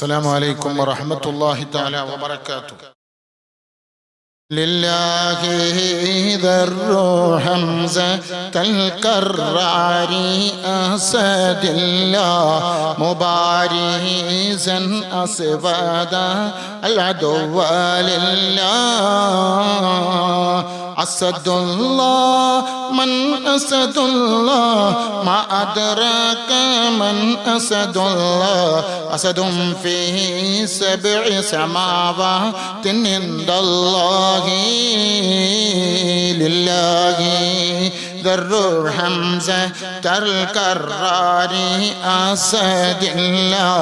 السلام عليكم ورحمة الله تعالى وبركاته. لله ذر حمزة الكرار أسد الله مبارزا أسودا العدو لله أسد الله من أسد الله ما أدراك من أسد الله أسد فيه 7 سماوات عند الله لله ذر حمزة الكرار أسد الله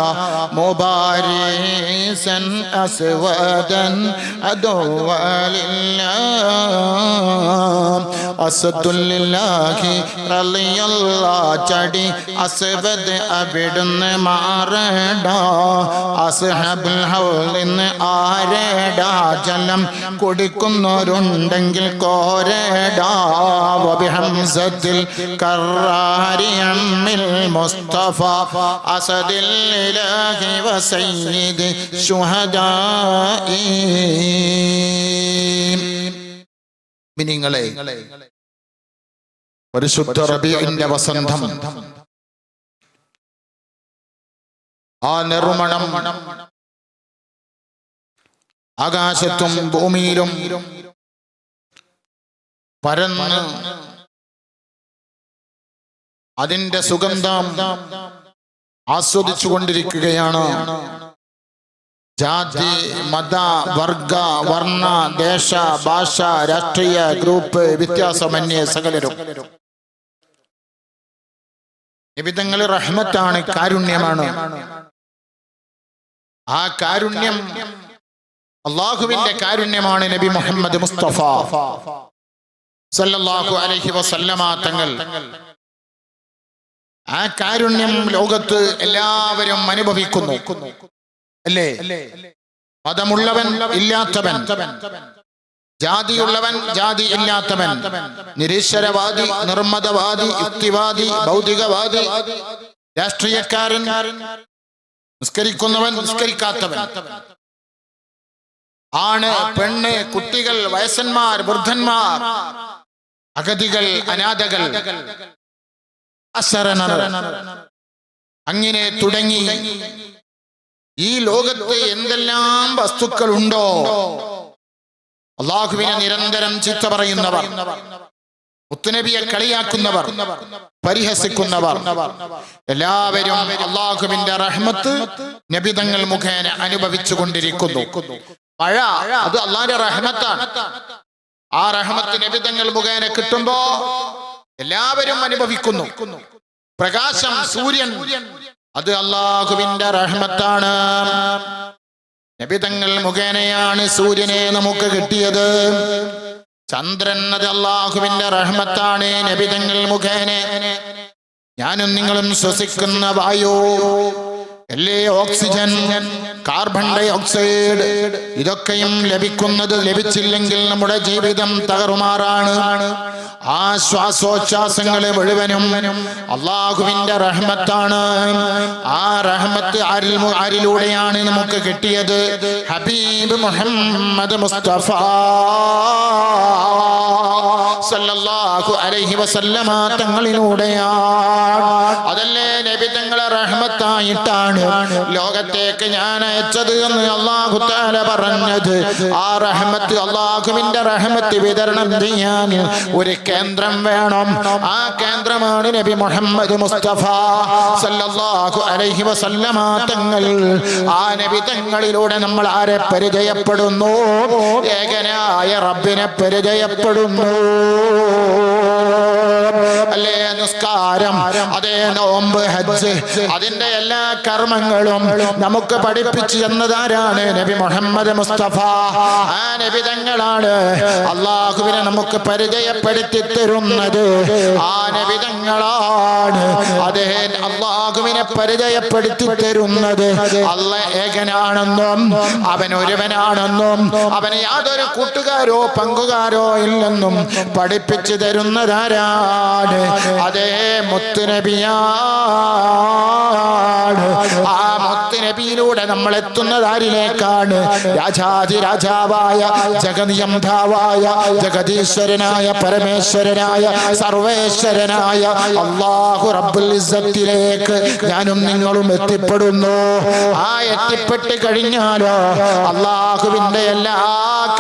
مبارزا أسودا عدو لله أسد لله رضي الله ചടി അസ്വദ് അവിടുന്ന് മാറടാ അസ്ഹബുൽ ഹൗലിന്ന് ആരടാ ജലം കുടിക്കുന്നവരുണ്ടെങ്കിൽ കോരടാ വബിഹംസത്തിൽ കറാരി അമ്മിൽ മുസ്തഫ അസദിൽ ഇലാഹി വസയ്യിദ് ശുഹദാഇ. മിനിങ്ങളെ, പരിശുദ്ധ റബീഇന്റെ വസന്തം, ആ നെറുമണം ആകാശത്തും ഭൂമിയിലും പരന്ന് അതിന്റെ സുഗന്ധം ആസ്വദിച്ചു കൊണ്ടിരിക്കുകയാണ്. ജാതി, മത, വർഗ, വർണ്ണ, ദേശ, ഭാഷ, രാഷ്ട്രീയ ഗ്രൂപ്പ് വ്യത്യാസമന്യേ സകലരും. നിബിതങ്ങൾ റഹ്മത്താണ്, കാരുണ്യമാണ്. ആ കാരുണ്യം അല്ലാഹുവിന്റെ കാരുണ്യമാണ്. നബി മുഹമ്മദ് മുസ്തഫ സല്ലല്ലാഹു അലൈഹി വസല്ലമ തങ്ങൾ ആ കാരുണ്യം ലോകത്ത് എല്ലാവരും അനുഭവിക്കുന്നു, അല്ലേ? മതമുള്ളവൻ ഇല്ലാത്തവൻ, ജാതിയുള്ളവൻ ജാതി ഇല്ലാത്തവൻ, നിരീശ്വരവാദി, നിർമ്മതവാദി, യുക്തിവാദി, ഭൗതികവാദി, രാഷ്ട്രീയക്കാരൻ, നിസ്കരിക്കുന്നവൻ നിസ്കരിക്കാത്തവൻ, ആണ് പെണ്ണ്, കുട്ടികൾ, വയസ്സന്മാർ, വൃദ്ധന്മാർ, അഗതികൾ, അനാഥകൾ, അശരണർ, അങ്ങനെ തുടങ്ങി ഈ ലോകത്ത് എന്തെല്ലാം വസ്തുക്കളുണ്ടോ, അല്ലാഹുവിനെ നിരന്തരം ചീത്ത പറയുന്നവർ, മുത്തുനബിയെ കളിയാക്കുന്നവർ, പരിഹസിക്കുന്നവർ, എല്ലാവരും അല്ലാഹുവിന്റെ റഹ്മത്ത് നബിതങ്ങൾ മുഖേന അനുഭവിച്ചു കൊണ്ടിരിക്കുന്നു. മഴ അത് അല്ലാഹുവിന്റെ റഹ്മത്താണ്. ആ റഹ്മത്ത് നബിതങ്ങൾ മുഖേന കിട്ടുമ്പോ എല്ലാവരും അനുഭവിക്കുന്നു. പ്രകാശം, സൂര്യൻ, അത് അല്ലാഹുവിന്റെ റഹ്മത്താണ്. നബിതങ്ങൾ മുഖേനയാണ് സൂര്യനെ നമുക്ക് കിട്ടിയത്. ചന്ദ്രൻ അത് അല്ലാഹുവിന്റെ റഹ്മത്താണ്. നബിതങ്ങൾ മുഖേന ഞാനും നിങ്ങളും ശ്വസിക്കുന്ന വായു, അല്ലേ, ഓക്സിജൻ, കാർബൺ ഡൈ ഓക്സൈഡ്, ഇതൊക്കെയും ലഭിച്ചില്ലെങ്കിൽ നമ്മുടെ ജീവിതം തകർമാറാണ്. ആ ശ്വാസോച്ഛ്വാസങ്ങളെ മുഴുവനും അല്ലാഹുവിന്റെ റഹ്മത്താണ്. ആ റഹ്മത്ത് ആരിലൂടെയാണ് നമുക്ക് കിട്ടിയത്? ഹബീബ് മുഹമ്മദ് മുസ്തഫ സല്ലല്ലാഹു അലൈഹി വസല്ലമ തങ്ങളിലൂടെയാണ്. അതല്ലേ നബി തങ്ങളെ റഹ്മത്തായിട്ടാണ് ലോകത്തേക്ക് ഞാൻ അയച്ചത് എന്ന് അല്ലാഹു തആല പറഞ്ഞത്. ആ റഹ്മത്ത്, അല്ലാഹുവിന്റെ റഹ്മത്ത് വിതരണം ചെയ്യാൻ ഒരു കേന്ദ്രം വേണം. ആ കേന്ദ്രമാണ് നബി മുഹമ്മദ് മുസ്തഫ സല്ലല്ലാഹു അലൈഹി വസല്ലമ തങ്ങൾ. ആ നബി തങ്ങളിലൂടെ നമ്മൾ ആരെ പരിചയപ്പെടുന്നു? ഏകനായ റബ്ബിനെ പരിചയപ്പെടുന്നു, അല്ലേ? നിസ്കാരം, അതേ, നോമ്പ്, ഹജ്ജ്, അതിന്റെ എല്ലാ കർമ്മങ്ങളും നമുക്ക് പഠിപ്പിച്ചു എന്നതാരാണ്? നബി മുഹമ്മദ് മുസ്തഫ. ആ നബി തങ്ങളാണ് അല്ലാഹുവിനെ നമുക്ക് പരിചയപ്പെടുത്തി തരുന്നത്. ആ നബി തങ്ങളാണ് അതേ അല്ലാഹുവിനെ പരിചയപ്പെടുത്തി തരുന്നത്. അല്ലാഹ് ഏകനാണെന്നും അവൻ ഒരുവനാണെന്നും അവന് യാതൊരു കൂട്ടുകാരോ പങ്കുകാരോ ഇല്ലെന്നും പഠിപ്പിച്ചു തരുന്നതാരാണ്? അതേ മുത്തുനബിയാണ്. ആ മുത്ത് നബിയിലൂടെ നമ്മൾ എത്തുന്നത് ആരിലേക്കാണ്? രാജാതിരാജാവായ ജഗനിയന്താവായ ജഗദീശ്വരനായ പരമേശ്വരനായ സർവേശ്വരനായ അല്ലാഹു റബ്ബുൽ ഇസ്സത്തിലേക്ക് ഞാനും നിങ്ങളും എത്തിപ്പെടുന്നു. ആ എത്തിപ്പെട്ട് കഴിഞ്ഞാലോ അല്ലാഹുവിന്റെ എല്ലാ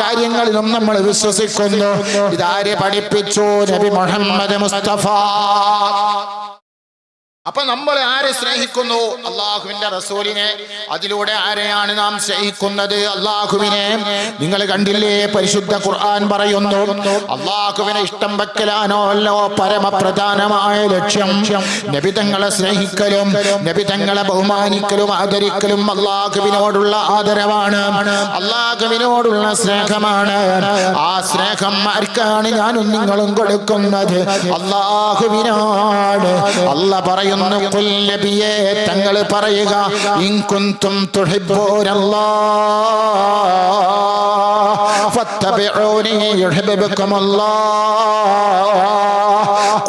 കാര്യങ്ങളിലും നമ്മൾ വിശ്വസിക്കുന്നു. ഇതാരെ പഠിപ്പിച്ചു? നബി മുഹമ്മദ് മുസ്തഫ. അപ്പൊ നമ്മൾ ആരെ സ്നേഹിക്കുന്നു? അള്ളാഹുവിന്റെ റസൂലിനെ. അതിലൂടെ ആരെയാണ് നാം സ്നേഹിക്കുന്നത്? അള്ളാഹുവിനെ. നിങ്ങൾ കണ്ടില്ലേ, പരിശുദ്ധ ഖുർആൻ പറയുന്നു, അള്ളാഹുവിനെ ഇഷ്ടം വെക്കലാണല്ലോ പരമപ്രധാനമായ ലക്ഷ്യം. നബി തങ്ങളെ സ്നേഹിക്കലും നബി തങ്ങളെ ബഹുമാനിക്കലും ആദരിക്കലും അള്ളാഹുവിനോടുള്ള ആദരവാണ്, അള്ളാഹുവിനോടുള്ള സ്നേഹമാണ്. ആ സ്നേഹം ആർക്കാണ് ഞാനും നിങ്ങളും കൊടുക്കുന്നത്? അള്ളാഹുവിനാണ്. അല്ലാഹ് പറയുന്നു, ഖുൽ നബിയേ തങ്ങൾ പറയുക, ഇൻ കുൻതും തുഹിബ്ബൂനല്ലാഹ് ഫത്തബിഊനി യുഹിബ്ബുകുമുല്ലാഹ്.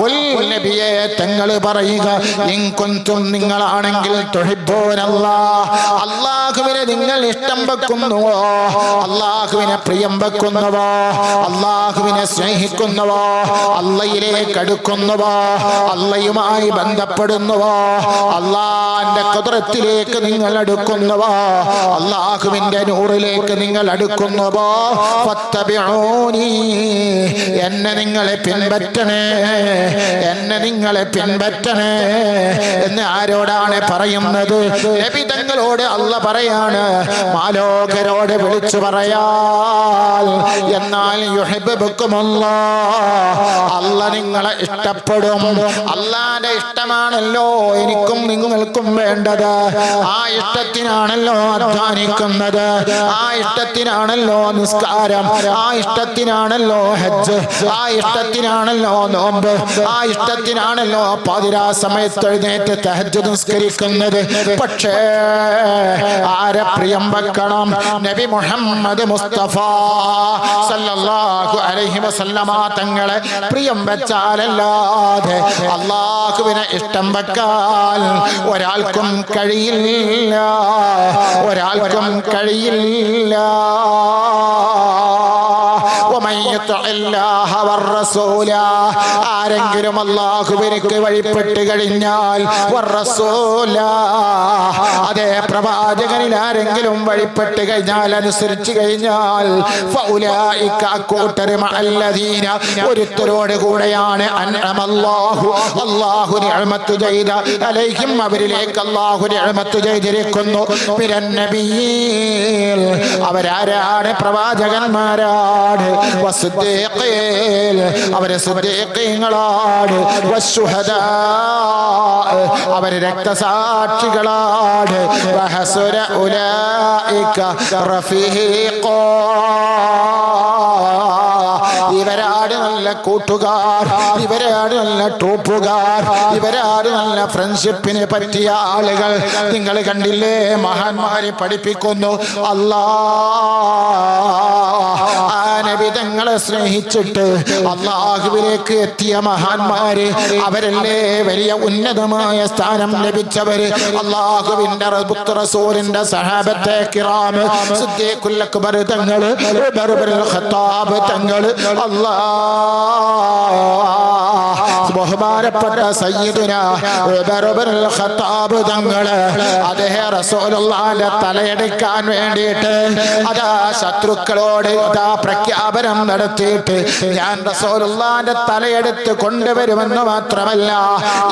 ഖുൽ നബിയേ തങ്ങൾ പറയുക, ഇൻ കുൻതും നിങ്ങളാണെങ്കിൽ തുഹിബ്ബൂനല്ലാഹ് അല്ലാഹുവിനെ നിങ്ങൾ ഇഷ്ടം വെക്കുന്നുവോ, അല്ലാഹുവിനെ പ്രിയം വെക്കുന്നുവോ, അല്ലാഹുവിനെ സ്നേഹിക്കുന്നുവോ, അല്ലാഹുവിലേക്ക് അടുക്കുന്നുവോ, അല്ലാഹുവുമായി ബന്ധപ്പെടുന്നുവോ, അല്ലാഹുവിന്റെ ഖുദ്റത്തിലേക്ക് നിങ്ങൾ അടുക്കുന്നുവോ, അല്ലാഹുവിന്റെ നൂറിലേക്ക് നിങ്ങൾ അടുക്കുന്നുവോ, ഫത്തബിഊനി എന്നെ നിങ്ങളെ പിൻപറ്റണേ, എന്നെ നിങ്ങളെ പിൻപറ്റണേ എന്ന് ആരോടാണ് പറയുന്നത്? നബി തങ്ങളോട് അല്ലാഹ് പറയാണ്, മാലോകരോട് വിളിച്ചു പറയാൽ. എന്നാൽ യുഹിബ്ബുകുമുല്ലാഹ് അല്ലാഹ് നിങ്ങളെ ഇഷ്ടപ്പെടും. അല്ലാഹുവിന്റെ ഇഷ്ടമാണല്ലോ എനിക്കും നിങ്ങൾക്കും വേണ്ടത്. ആ ഇഷ്ടത്തിനാണല്ലോ അധ്വാനിക്കുന്നത്, ആ ഇഷ്ടത്തിനാണല്ലോ നിസ്കാരം, ആ ഇഷ്ടത്തിനാണല്ലോ ഹജ്ജ്, ആ ഇഷ്ടത്തിനാണല്ലോ നോമ്പ്, ആ ഇഷ്ടത്തിനാണല്ലോ പാതിരാ സമയത്ത് എഴുന്നേറ്റ് തഹജ്ജുദ് നിസ്കരിക്കുന്നത്. പക്ഷേ ആരെ പ്രിയം വെക്കണം? നബി മുഹമ്മദ് മുസ്തഫ സല്ലല്ലാഹു അലൈഹി വസല്ലമ തങ്ങളെ പ്രിയം വെച്ചാലല്ലാതെ അല്ലാഹുവിനെ ഇഷ്ടം വെക്കാൻ ഒരാൾക്കും കഴിയില്ല, ഒരാൾക്കും കഴിയില്ല. ആരെങ്കിലും അല്ലാഹുവിലേക്ക് വഴിപ്പെട്ട് കഴിഞ്ഞാൽ, അതേ പ്രവാചകനിൽ ആരെങ്കിലും വഴിപ്പെട്ട് കഴിഞ്ഞാൽ, അനുസരിച്ച് കഴിഞ്ഞാൽ, ഒരുത്തരോട് കൂടെയാണ് അല്ലാഹു നിഅമത്ത് ചെയ്ത അലൈഹിം അവരിലേക്ക് അല്ലാഹു നിഅമത്ത് ചെയ്തിരിക്കുന്നു. മിനന്നബിയീൻ അവരാരാണ്? പ്രവാചകന്മാരാണ്. വസ്ദിഖീൻ അവരെ സിദ്ദീഖീങ്ങളാണ്. വശുഹദാ അവരെ രക്തസാക്ഷികളാണ്. വഹസുന ഉലൈക റഫീഖാ ഇവരാണ് നല്ല കൂട്ടുകാർ, ഇവരാണ് നല്ല ട്രൂപ്പുകാർ, ഇവരാണ് നല്ല ഫ്രണ്ട്ഷിപ്പിനെ പറ്റിയ ആളുകൾ. നിങ്ങൾ കണ്ടില്ലേ, മഹാന്മാരെ പഠിപ്പിക്കുന്നു നബി തങ്ങളെ സ്നേഹിച്ചിട്ട് അല്ലാഹുവിലേക്ക് എത്തിയ മഹാന്മാര് അവരല്ലേ വലിയ ഉന്നതമായ സ്ഥാനം ലഭിച്ചവര്. അല്ലാഹുവിന്റെ റസൂലിന്റെ സഹാബത്തെ കിറാം, സിദ്ദീഖുൽ അക്ബർ തങ്ങൾ, ഉമർ ഇബ്നുൽ ഖത്താബ് തങ്ങൾ, ബഹുമാനപ്പെട്ട സയ്യിദുനാ ഉമർ ഇബ്നുൽ ഖത്താബ് തങ്ങൾ അദ്ദേഹം റസൂലുള്ളാഹിന്റെ തലയെടുക്കാൻ വേണ്ടിയിട്ട് അതാ ശത്രുക്കളോട് അതാ പ്രഖ്യാപനം നടത്തിയിട്ട്, ഞാൻ റസൂലുള്ളാഹിന്റെ തലയെടുത്ത് കൊണ്ടുവരുമെന്ന് മാത്രമല്ല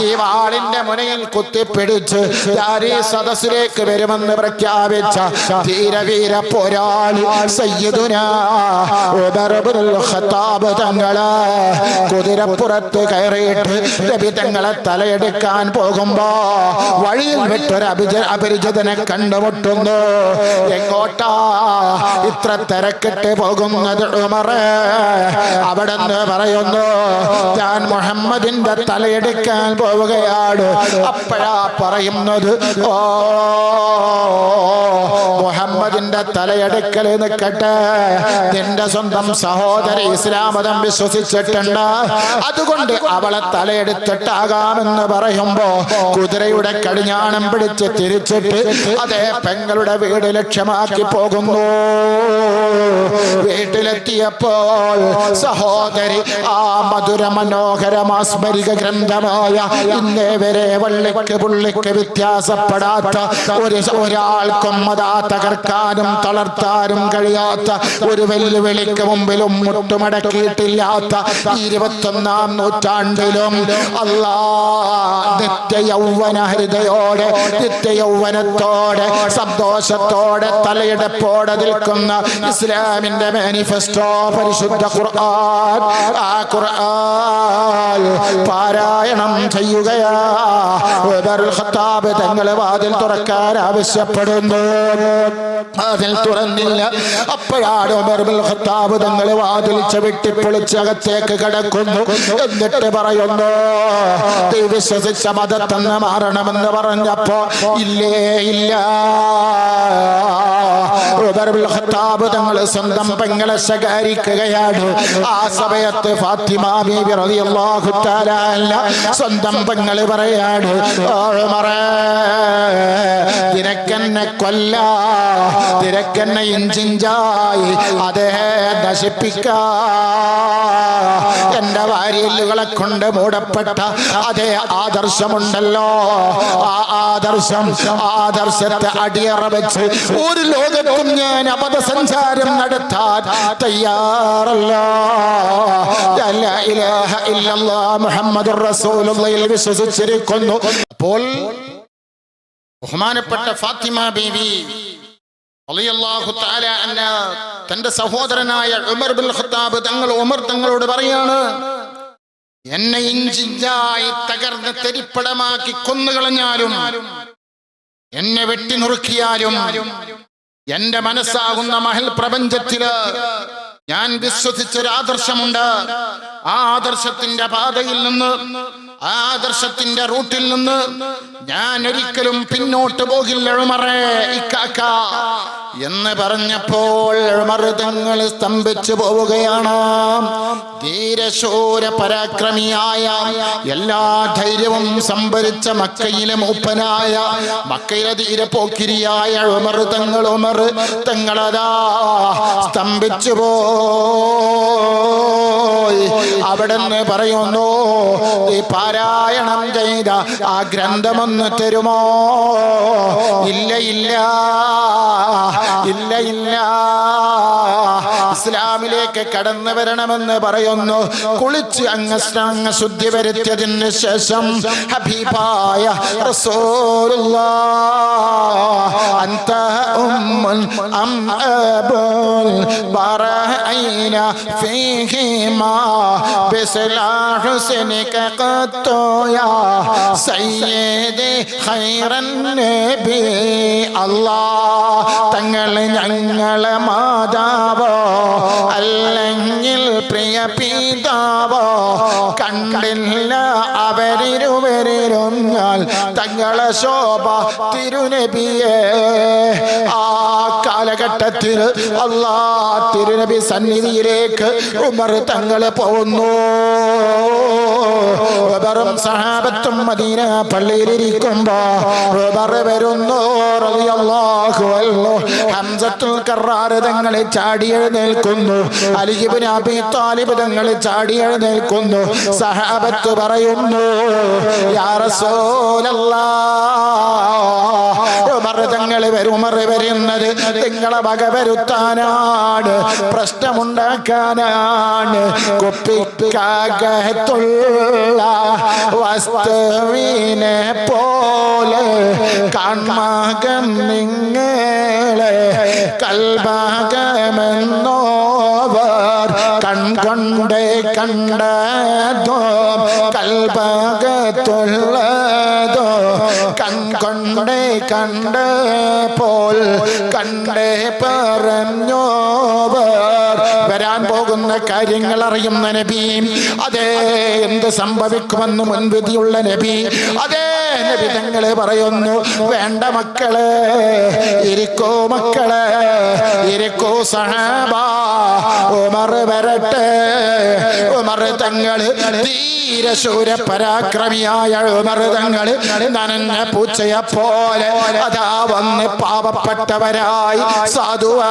ഈ വാളിന്റെ മുനയിൽ കുത്തിപ്പിടിച്ച് ഈ സദസ്സിലേക്ക് വരുമെന്ന് പ്രഖ്യാപിച്ച ധീരവീര പോരാളി സയ്യിദുനാ ഉമർ ഇബ്നുൽ ഖത്താബ് തങ്ങള് കുതിരപ്പുറത്ത് കയറിയിട്ട് നബി തങ്ങളെ തലയെടുക്കാൻ പോകുമ്പോ വഴിയിൽ വിട്ടൊരു അപരിചിതനെ കണ്ടുമുട്ടുന്നു. എങ്ങോട്ടാ ഇത്ര തിരക്കിട്ട് പോകുന്നത് ഉമറേ? അവിടെന്ന് പറയുന്നു, ഞാൻ മുഹമ്മദിന്റെ തലയെടുക്കാൻ പോവുകയാണ്. അപ്പോഴാ പറയുന്നത്, ഓ മുഹമ്മദ് അതിന്റെ തലയെടുക്കൽ നിൽക്കട്ടെ. നിന്റെ സ്വന്തം സഹോദരി ഇസ്ലാം മതം വിശ്വസിച്ചിട്ടുണ്ട്, അതുകൊണ്ട് അവളെ തലയെടുത്തിട്ടാകാമെന്ന് പറയുമ്പോ കുതിരയുടെ കടിഞ്ഞാണം പിടിച്ച് തിരിച്ചിട്ട് അതേ പെങ്ങളുടെ വീട് ലക്ഷ്യമാക്കി പോകുന്നു. വീട്ടിലെത്തിയപ്പോൾ സഹോദരി ആ മധുര മനോഹര മാസ്മരിക ഗ്രന്ഥമായ ഇന്നേ വരെ വള്ളിക്ക് പുള്ളിക്ക് വ്യത്യാസപ്പെടാത്ത ഒരാൾക്കും അതാ തകർക്കാനും തളർത്താനും കഴിയാത്ത ഒരു വെല്ലുവിളിക്ക് മുമ്പിലും മുട്ടുമടക്കിയിട്ടില്ലാത്ത 21-ാം നൂറ്റാണ്ടിലും അല്ലാ നിത്യ യൗവന ഹൃദയോടെ നിത്യ യൗവനത്തോടെ സന്തോഷത്തോടെ തലയെടുപ്പോടെ നിൽക്കുന്ന ഇസ്ലാമിന്റെ മാനിഫെസ്റ്റോ പരിശുദ്ധ ഖുർആൻ, ആ ഖുർആൻ പാരായണം ചെയ്യുകയാ. ഉമറുൽ ഖത്താബ് തങ്ങളെ വാതിൽ തുറക്കാൻ ആവശ്യപ്പെടുന്നു. വാതിൽ തുറന്നില്ല. അപ്പോഴാണ് ഉമറുൽ ഖത്താബ് തങ്ങളെ വാതിൽ ചവിട്ടി പൊളിച്ച് അകത്തേക്ക് കിടക്കുന്നു. എന്നിട്ട് പറയുന്നു, നീ വിശ്വസിച്ച മതത്തന്നെ മാറണമെന്ന് പറഞ്ഞപ്പോ ഇല്ലേ ഇല്ല. ഉമറുൽ ഖത്താബ് തങ്ങൾ സ്വന്തം പെങ്ങളെ ശകാരിക്കുകയാണ്. ആ സമയത്ത് ഫാത്തിമ ബീവി റളിയല്ലാഹു തആല സ്വന്തം പെങ്ങള് പറയാണ്, ഉമറേ നിനക്കെന്നെ കൊല്ലാ, നിനക്കെന്നെ ഇഞ്ചിഞ്ചായി അതേ നശിപ്പിക്കാ. എന്റെ വാരിയല്ലുകളെ കൊണ്ട് മൂടപ്പെട്ട അതേ ആദർശമുണ്ടല്ലോ, ആ ആദർശത്തെ അടിയറ വെച്ച് ഒരു ലോകത്തും ഞാൻ അപഥസഞ്ചാരം നടത്താൻ തയ്യാറല്ല. ലാ ഇലാഹ ഇല്ലല്ലാഹ് മുഹമ്മദുർ റസൂലുള്ളാഹിൽ വിശ്വസിച്ചിരിക്കുന്നു. അപ്പോൾ ബഹുമാനപ്പെട്ട ഫാത്തിമ ബീവി റളിയല്ലാഹു തആല അൻഹ തന്റെ സഹോദരനായ ഉമർ ബിൻ ഖത്താബ് ഉമർ തങ്ങളോട് പറയാണ്, എന്നെ ഇഞ്ചിഞ്ചായി തകർന്ന് തെരിപ്പടമാക്കി കൊന്നുകളഞ്ഞാലും എന്നെ വെട്ടി നുറുക്കിയാലും എന്റെ മനസ്സാകുന്ന മഹൽ പ്രപഞ്ചത്തില് ഞാൻ വിശ്വസിച്ചൊരു ആദർശമുണ്ട്. ആ ആദർശത്തിന്റെ പാതയിൽ നിന്ന്, ആ ആദർശത്തിന്റെ റൂട്ടിൽ നിന്ന് ഞാൻ ഒരിക്കലും പിന്നോട്ട് പോകില്ല ഉമറേ ഇക്കാക്ക എന്ന് പറഞ്ഞപ്പോൾ ഉമർ തങ്ങൾ സ്തംഭിച്ചു പോവുകയാണ്. ധീരശൂര പരാക്രമിയായ എല്ലാ ധൈര്യവും സംഭരിച്ച മക്കയിലെ മൂപ്പനായ മക്കയിലെ ധീരപോക്കിരിയായ ഉമർ തങ്ങളതാ സ്തംഭിച്ചു പോയി. അവിടെന്ന് പറയുന്നു, ഈ പാരായണം ചെയ്ത ആ ഗ്രന്ഥമൊന്ന് തരുമോ? ഇല്ല ഇല്ല ഇല്ല ഇല്ല, ഇസ്ലാമിലേക്ക് കടന്നു വരണമെന്ന് പറയുന്നു. കുളിച്ച് അങ്ങ് ശുദ്ധി വരുത്തിയതിന് ശേഷം ഹബീബായ റസൂലുള്ളാഹ് അൻത ഉമ്മുൻ അം അബുൽ ബറഅന ഫീഹിമാ ബിസ്ലാഹ് ഹുസ്നിക ഖത്തു യാ സയ്യിദി ഖൈറൻ നബി. അല്ലാഹ് തങ്ങളെ ഞങ്ങളെ മാതാവോ അല്ലെങ്കിൽ പ്രിയ പിതാവോ കണ്ടില്ല അവരിരുവരിലും ഞാൻ തങ്ങളെ ശോഭ തിരുനബിയെ. ആ കാലഘട്ടത്തിൽ അല്ലാഹ് തിരുനബി സന്നിധിയിലേക്ക് ഉമർ തങ്ങളെ പോകുന്നു. ഉമറും സഹാബത്തും മദീന പള്ളിയിലിരിക്കുമ്പോ ഉമർ വരുന്നു റളിയല്ലാഹു അൻഹു. ഹംസത്തുൽ കറാർ തങ്ങളെ ചാടി എഴുന്നേൽക്കുന്നു. അലി ഇബ്നു അബീ ത്വാലിബ് തങ്ങളെ ചാടി എഴുന്നേൽക്കുന്നു. സഹാബത്ത് പറയുന്നു, യാ റസൂലല്ലാഹ്, ഉമർ തങ്ങളെ ഉമർ വരുന്നത് നിങ്ങളെ വക വരുത്താനാണ്, പ്രശ്നമുണ്ടാക്കാനാണ്. കുപ്പിക്കകത്തുള്ള വസ്തുവിനെ പോലെ കാൺമകൻ നിങ്ങളെ കൽബകമെന്നോവർ കൺകൊണ്ടേ കണ്ടതോ കൽബകത്തുള്ളതോ കൺകൊണ്ടേ കണ്ടപ്പോൾ കണ്ടേ പറഞ്ഞോവർ. വരാൻ പോകുന്ന കാര്യങ്ങൾ അറിയുന്ന നബി, അതേ എന്ത് സംഭവിക്കുമെന്ന് മുൻവിധിയുള്ള നബി, അതേ നബി തങ്ങളെ പറയുന്നു, വേണ്ട മക്കളെ, ഇരിക്കോ മക്കളെ, ഇരിക്കൂ സഹാബ, ഉമർ വരട്ടെ. ഉമർ തങ്ങൾ, ധീരശൂര പരാക്രമിയായ ഉമർ തങ്ങൾ നനഞ്ഞ പൂച്ചയെ പോലെ അതാ വന്ന് പാവപ്പെട്ടവരായി സാധുവായി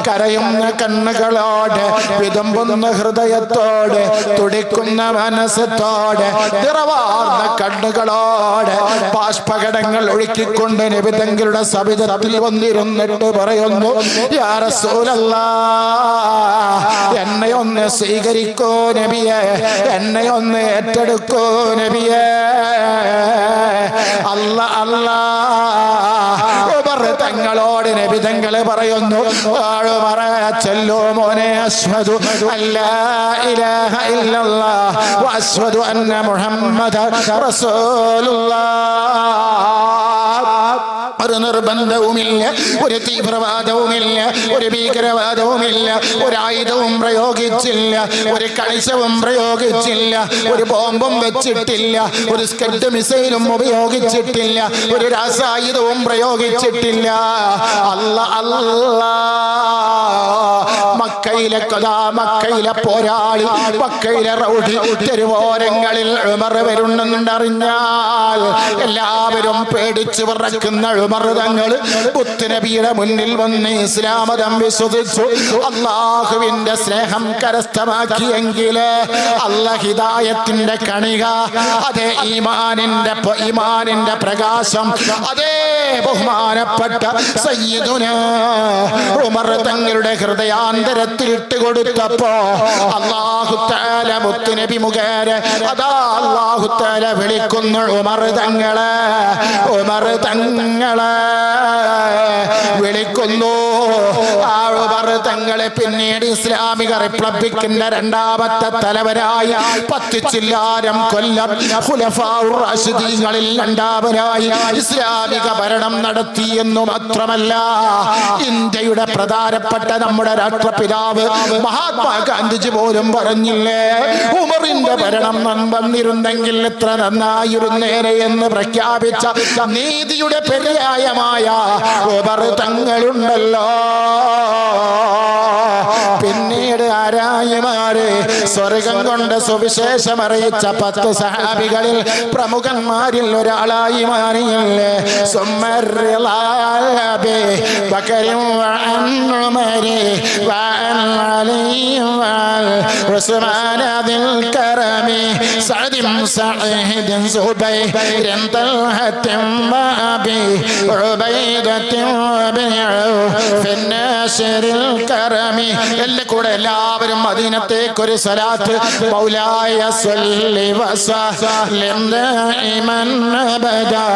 കരയുന്ന കണ്ണുകളോടെ, വിതുമ്പുന്ന ഹൃദയത്തോടെ, തുടിക്കുന്ന മനസ്സത്തോടെ, നിറവാർന്ന കണ്ണുകളോടെ ബാഷ്പകടങ്ങൾ ഒഴുക്കിക്കൊണ്ട് നബി തങ്ങളുടെ സവിധത്തിൽ വന്നിരുന്നിട്ട് പറയുന്നു, യാ റസൂലല്ലാഹ്, എന്നെ ഒന്ന് സ്വീകരിക്കൂ നബിയേ, എന്നെ ഒന്ന് ഏറ്റെടുക്കൂ നബിയേ. അല്ലാ അല്ലാ, ഉമർ തങ്ങളോട് നബി തങ്ങൾ പറയുന്നു, ചെല്ലു മോനെ, അശ്ഹദു അല്ലാ ഇലാഹ ഇല്ലല്ലാഹ് വ അശ്ഹദു അന്ന മുഹമ്മദൻ റസൂലുള്ളാഹ്. ഒരു നിർബന്ധവുമില്ല, ഒരു തീവ്രവാദവുമില്ല, ഒരു ഭീകരവാദവുമില്ല, ഒരു ആയുധവും പ്രയോഗിച്ചില്ല, ഒരു കണിശവും പ്രയോഗിച്ചില്ല, ഒരു ബോംബും വെച്ചിട്ടില്ല, ഒരു സ്കഡ് മിസൈലും ഉപയോഗിച്ചിട്ടില്ല, ഒരു രാസായുധവും പ്രയോഗിച്ചിട്ടില്ല. അല്ലാ അല്ലാ, മക്കയിലെ കഥാ, മക്കയിലെ പോരാളി, മക്കയിലെ റൗഡി തെരുവോരങ്ങളിൽ ഉമർ വരുന്നുണ്ടറിഞ്ഞാൽ എല്ലാവരും പേടിച്ചു വിറക്കുന്ന ഉമർ തങ്ങൾ മുത്തുനബിയുടെ മുന്നിൽ വന്ന് ഇസ്ലാം മതം വിശ്വസിച്ചു, അല്ലാഹുവിന്റെ സ്നേഹം കരസ്ഥമാക്കിയെങ്കിൽ അല്ലാഹ് ഹിദായത്തിന്റെ കണിക, അതേ ഈമാനിന്റെ പ്രകാശം, അതേ ബഹുമാനപ്പെട്ട സയ്യിദുനാ ഉമർ തങ്ങളുടെ ഹൃദയാന്തരത്തിൽ ഇട്ട് കൊടുത്തപ്പോ അല്ലാഹു തആല മുത്തുനബി മുഖേന അതാ അല്ലാഹു തആല വിളിക്കുന്നു, ഉമർ തങ്ങളെ, ഉമർ തങ്ങളെ വിളിക്കുന്നു. ആ ഉമർ തങ്ങളെ പിന്നീട് ഇസ്ലാമിക റിപ്പബ്ലിക്കിന്റെ രണ്ടാമത്തെ തലവരായി 10 ചില്ലാനം കൊല്ലം ഖുലഫാഉർ റാഷിദീങ്ങളിൽ രണ്ടാമനായി ഇസ്ലാമിക ഭരണം നടത്തി എന്ന് മാത്രമല്ല, ഇന്ത്യയുടെ പ്രധാനപ്പെട്ട നമ്മുടെ രാഷ്ട്രപിതാവ് മഹാത്മാഗാന്ധിജി പോലും പറഞ്ഞില്ലേ, ഉമറിന്റെ ഭരണം വന്നിരുന്നെങ്കിൽ എത്ര നന്നായിരുന്നേനെ എന്ന് പ്രഖ്യാപിച്ച നീതിയുടെ പര്യായമായ ഉമർ തങ്ങളുണ്ടല്ലോ. പിന്നീട് ആരായിമാര് സ്വർഗം കൊണ്ട് സുവിശേഷം അറിയിച്ച 10 സഹാബികളിൽ പ്രമുഖന്മാരിൽ ഒരാളായി മാറിയില്ലേ. എല്ലാം കൂടെ എല്ലാവരും മദീനത്തേക്ക് ഒരു സലാത്ത്. മൗലായ സ്വല്ലി വസല്ലിം ദായിമൻ അബദാ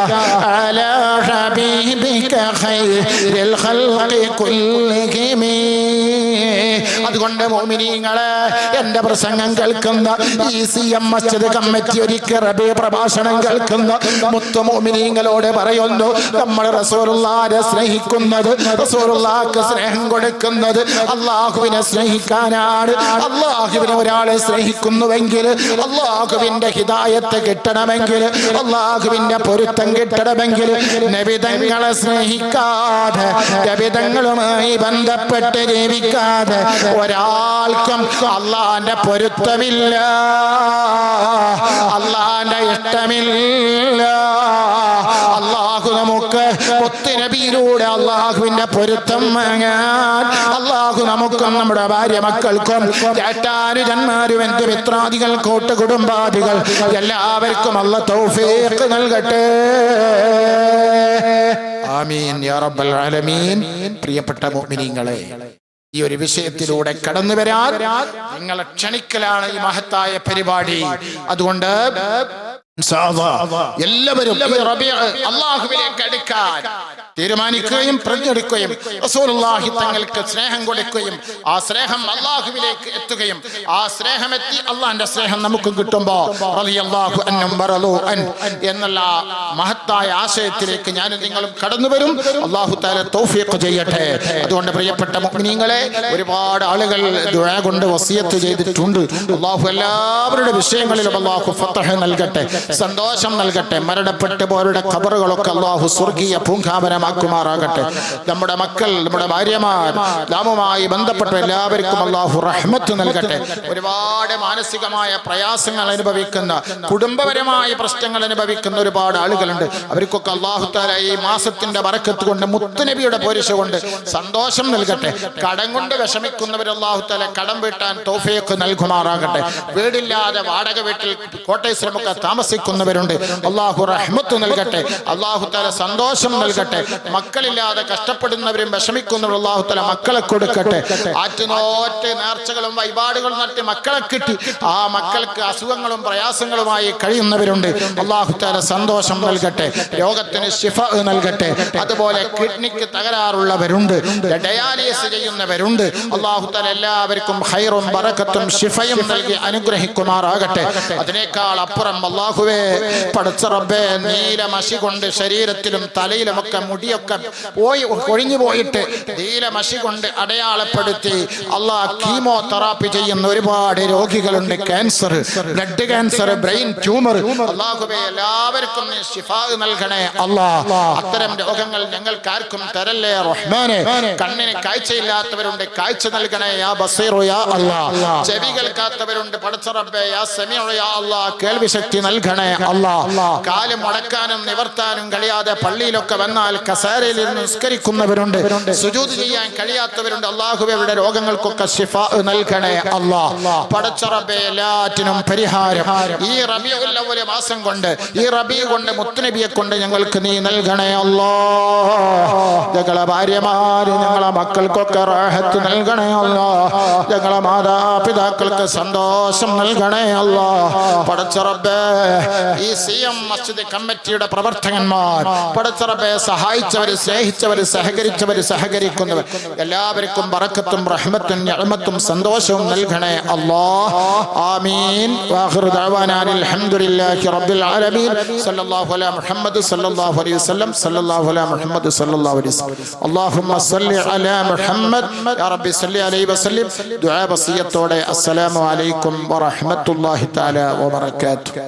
അലാ ഹബീബിക ഖൈറിൽ ഖൽഖി കുല്ലിഹിം. അതുകൊണ്ട് മുഅ്മിനീങ്ങളെ, എന്റെ പ്രസംഗം കേൾക്കുന്ന ECM മസ്ജിദ് കമ്മിറ്റി ഒരിക്കൽ റബീ പ്രഭാഷണം കേൾക്കുന്ന മുത്തു മുഅ്മിനീങ്ങളോട് പറയുന്നു, നമ്മൾ റസൂലുള്ളാഹിനെ സ്നേഹിക്കുന്നത്, റസൂലുള്ളാഹിക്ക് സ്നേഹം കൊടുക്കുന്നത് അല്ലാഹുവിനെ സ്നേഹിക്കാനാണ്. അല്ലാഹുവിനെ ഒരാളെ സ്നേഹിക്കുന്നുവെങ്കിൽ, അല്ലാഹുവിന്റെ ഹിദായത്ത് കിട്ടണമെങ്കിൽ, അല്ലാഹുവിന്റെ പൊരുത്തം കിട്ടണമെങ്കിൽ നബി തങ്ങളെ സ്നേഹിക്കാതെ, നബി തങ്ങളുമായി ബന്ധപ്പെട്ട് ജീവിക്കാതെ ഒരാൾക്കും അല്ലാഹുവിന്റെ പൊരുത്തമില്ല, അല്ലാഹുവിന്റെ ഇഷ്ടമില്ല. അല്ലാഹു നമുക്ക് മുത്തുനബിയിലൂടെ അല്ലാഹുവിന്റെ പൊരുത്തം വാങ്ങാൻ, അല്ലാഹു നമുക്കും നമ്മുടെ ഭാര്യ മക്കൾക്കും ചേട്ടാനുജന്മാരും എന്ത് മിത്രാദികൾ കൂട്ടുകുടുംബാദികൾ എല്ലാവർക്കും അല്ലാഹു തൗഫീഖ് നൽകട്ടെ. ആമീൻ യാ റബ്ബൽ ആലമീൻ. പ്രിയപ്പെട്ട മുഅ്മിനീങ്ങളെ, ഈ ഒരു വിഷയത്തിലൂടെ കടന്നു വരാൻ നിങ്ങളെ ക്ഷണിക്കലാണ് ഈ മഹത്തായ പരിപാടി. അതുകൊണ്ട് എല്ലാവരും അല്ലാഹുവിലേക്ക് അടുക്കാൻ തീരുമാനിക്കുകയും പ്രതിജ്ഞയെടുക്കുകയും റസൂലുള്ളാഹി തങ്ങൾക്ക് സ്നേഹം കൊടുക്കുകയും ആ സ്നേഹം അല്ലാഹുവിലേക്ക് എത്തുകയും ആ സ്നേഹം എത്തി അല്ലാഹുവിന്റെ സ്നേഹം നമുക്ക് കിട്ടുമ്പോൾ റളിയല്ലാഹു അൻഹും വറളൂ അൻ എന്നുള്ള മഹത്തായ ആശയത്തിലേക്ക് ഞാനും നിങ്ങളും കടന്നു വരും. അല്ലാഹു തആല തൗഫീഖ് ചെയ്യട്ടെ. അതുകൊണ്ട് പ്രിയപ്പെട്ട മുഅ്മിനീങ്ങളെ, ഒരുപാട് ആളുകൾ ദുആ കൊണ്ട് വസിയത്ത് ചെയ്തിട്ടുണ്ട്. അല്ലാഹു എല്ലാവരുടെ വിഷയങ്ങളിലും അല്ലാഹു ഫതഹ് നൽകട്ടെ. സന്തോഷം നൽകട്ടെ. മരണപ്പെട്ടു പോരുടെ ഖബറുകളൊക്കെ അല്ലാഹു സ്വർഗീയ പൂങ്കാവനമാക്കുമാറാകട്ടെ. നമ്മുടെ മക്കൾ, നമ്മുടെ ഭാര്യമാർ, നാമുമായി ബന്ധപ്പെട്ട എല്ലാവർക്കും അല്ലാഹു റഹ്മത്ത് നൽകട്ടെ. ഒരുപാട് മാനസികമായ പ്രയാസങ്ങൾ അനുഭവിക്കുന്ന, കുടുംബപരമായ പ്രശ്നങ്ങൾ അനുഭവിക്കുന്ന ഒരുപാട് ആളുകളുണ്ട്. അവർക്കൊക്കെ അല്ലാഹു തആല ഈ മാസത്തിന്റെ ബറക്കത്ത് കൊണ്ട്, മുത്തുനബിയുടെ പോരിശ കൊണ്ട് സന്തോഷം നൽകട്ടെ. കടം കൊണ്ട് വിഷമിക്കുന്നവർ അല്ലാഹു തആല കടം വീട്ടാൻ തൗഫീഖ് നൽകുമാറാകട്ടെ. വീടില്ലാതെ വാടക വീട്ടിൽ കോട്ടേഴ്സിലുമൊക്കെ താമസിക്കുന്നവരുണ്ട്. അല്ലാഹു റഹ്മത്ത് നൽകട്ടെ. അല്ലാഹു തആല സന്തോഷം നൽകട്ടെ. മക്കളില്ലാതെ കഷ്ടപ്പെടുന്നവരും വിഷമിക്കുന്നവരും അല്ലാഹു തആല മക്കളെ കൊടുക്കട്ടെ. ആറ്റുനോറ്റ് നേർച്ചകളും വഴിപാടുകളും നടത്തി മക്കളെ കിട്ടി ആ മക്കൾക്ക് അസുഖങ്ങളും പ്രയാസങ്ങളുമായി കഴിയുന്നവരുണ്ട്. അല്ലാഹു തആല സന്തോഷം നൽകട്ടെ. രോഗത്തിന് ശിഫ നൽകട്ടെ. അതുപോലെ കിഡ്നിക്ക് തകരാറുള്ളവരുണ്ട്, ഡയാലിസിസ് ചെയ്യുന്നവരുണ്ട്. അല്ലാഹു തആല എല്ലാവർക്കും ഖൈറും ബറക്കത്തും ശിഫയും നൽകി അനുഗ്രഹിക്കുമാറാകട്ടെ. അതിനേക്കാൾ അപ്പുറം അല്ലാഹുവേ, പടച്ച റബ്ബേ, നീല മഷി കൊണ്ട് ശരീരത്തിലും തലയിലുമൊക്കെ മുടിയൊക്കെ കൊഴിഞ്ഞു പോയിട്ട് നീല മഷി കൊണ്ട് അടയാളപ്പെടുത്തി അല്ലാഹ് കീമോ തെറാപ്പി ചെയ്യുന്ന ഒരുപാട് രോഗികളുണ്ട്. Cancer, blood cancer, brain tumour, അല്ലാഹുവേ എല്ലാവർക്കും നീ ശിഫാ നൽകണേ അല്ലാഹ്. അത്തരം രോഗങ്ങൾ ഞങ്ങൾക്കാർക്കും തരല്ലേ റഹ്മാനെ. കണ്ണിന് കാഴ്ചയില്ലാത്തവരുണ്ട്, കാഴ്ച നൽകണേ യാ ബസീറു യാ അല്ലാഹ്. ചെവി കേൾക്കാത്തവരുണ്ട്, പടച്ച റബ്ബേ യാ സമീഉ യാ അല്ലാഹ്, കേൾവി ശക്തി നൽകണേ അല്ലാഹ്. കാല് മടക്കാനും നിവർത്താനും കഴിയാതെ പള്ളിയിലൊക്കെ വന്നാൽ കസേരയിൽ ഇരുന്ന് നിസ്കരിക്കുന്നവരുണ്ട്, സുജൂദ് ചെയ്യാൻ കഴിയാത്തവരുണ്ട്. അല്ലാഹുവേ അവരുടെ രോഗങ്ങൾക്കൊക്കെ ശിഫാ നൽകണേ അല്ലാഹ്. പടച്ച റബ്ബേ എല്ലാറ്റിനും പരിഹാരം ഈ റബീഉൽ അവ്വൽ മാസം കൊണ്ട്, ഈ റബീ കൊണ്ട്, മുത്തുനബിയെ കൊണ്ട് ഞങ്ങൾക്ക് നീ നൽകണേ അല്ലാഹ്. ഞങ്ങളെ ഭാര്യമാര്, ഞങ്ങളെ മക്കൾക്കൊക്കെ റാഹത്ത് നൽകണേ അല്ലാഹ്. ഞങ്ങളെ മാതാപിതാക്കൾക്ക് സന്തോഷം നൽകണേ അല്ലാഹ്. പടച്ച റബ്ബേ, ഈ സിഎം മസ്ജിദ് കമ്മിറ്റിയുടെ പ്രവർത്തകന്മാർ, പടച്ച റബ്ബേ, സഹായിച്ചവർ, സ്നേഹിച്ചവർ, സഹകരിച്ചവർ, സഹകരിക്കുന്നവർ എല്ലാവർക്കും ബറക്കത്തും റഹ്മത്തും നിഅമത്തും സന്തോഷവും നൽകണേ അല്ലാഹ്. ആമീൻ. വാഖിറു ദഅവാനാ അൽഹംദുലില്ലാഹി റബ്ബിൽ ആലമീൻ. സല്ലല്ലാഹു അലാ മുഹമ്മദ് സല്ലല്ലാഹു അലൈഹി വസല്ലം. സല്ലല്ലാഹു അലാ മുഹമ്മദ് സല്ലല്ലാഹു അലൈഹി വസല്ലം. അല്ലാഹുമ്മ സല്ലി അലാ മുഹമ്മദ് യാ റബ്ബി സല്ലി അലൈഹി വസല്ലം. ദുആ വസിയത്തോടെ അസ്സലാമു അലൈക്കും വറഹ്മത്തുള്ളാഹി തആല വബറകാതുഹു.